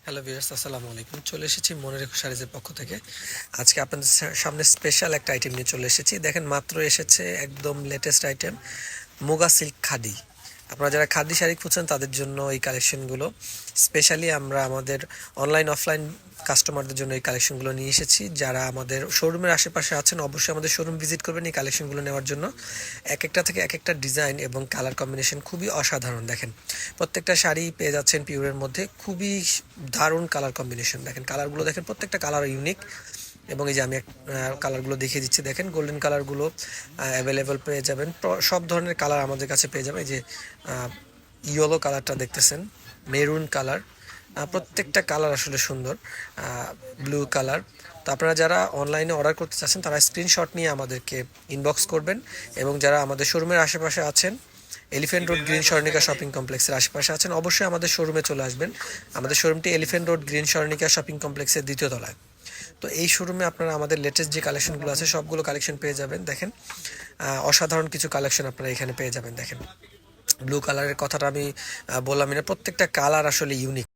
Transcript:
Hello viewers, আসসালামু আলাইকুম। চলে এসেছি মনে রেখো শাড়িজের পক্ষ থেকে। আজকে আপনাদের সামনে স্পেশাল একটা আইটেম নিয়ে চলে এসেছি। দেখেন, মাত্র এসেছে একদম latest item, muga silk khadi. আপনারা যারা খাদি শাড়ি খুঁজছেন তাদের জন্য এই কালেকশনগুলো স্পেশালি আমরা আমাদের অনলাইন অফলাইন কাস্টমারদের জন্য এই কালেকশনগুলো নিয়ে এসেছি। যারা আমাদের শোরুমের আশেপাশে আছেন অবশ্যই আমাদের শোরুম ভিজিট করবেন এই কালেকশনগুলো নেওয়ার জন্য। এক একটা থেকে এক একটা ডিজাইন এবং কালার কম্বিনেশন খুবই অসাধারণ। দেখেন, প্রত্যেকটা শাড়ি পেয়ে যাচ্ছেন পিওরের মধ্যে, খুবই দারুণ কালার কম্বিনেশন। দেখেন কালারগুলো, দেখেন প্রত্যেকটা কালার ইউনিক। এবং এই যে আমি কালারগুলো দেখিয়ে দিচ্ছি, দেখেন গোল্ডেন কালারগুলো অ্যাভেলেবেল পেয়ে যাবেন। সব ধরনের কালার আমাদের কাছে পেয়ে যাবেন। এই যে ইয়েলো কালারটা দেখতেছেন, মেরুন কালার, প্রত্যেকটা কালার আসলে সুন্দর। Blue colour. তো আপনারা যারা অনলাইনে অর্ডার করতে চাচ্ছেন তারা স্ক্রিনশট নিয়ে আমাদেরকে ইনবক্স করবেন। এবং যারা আমাদের শোরুমের আশেপাশে আছেন, এলিফ্যান্ট রোড গ্রিন স্বর্ণিকা শপিং কমপ্লেক্সের আশেপাশে আছেন, অবশ্যই আমাদের শোরুমে চলে আসবেন। আমাদের শোরুমটি এলিফ্যান্ট রোড গ্রিন স্বর্ণিকা শপিং কমপ্লেক্সের দ্বিতীয় তলায়। তো এই শোরুমে আপনারা আমাদের লেটেস্ট যে কালেকশনগুলো আছে সবগুলো কালেকশন পেয়ে যাবেন। দেখেন, অসাধারণ কিছু কালেকশন আপনারা এখানে পেয়ে যাবেন। দেখেন, ব্লু কালারের কথাটা আমি বললাম না, প্রত্যেকটা কালার আসলে ইউনিক।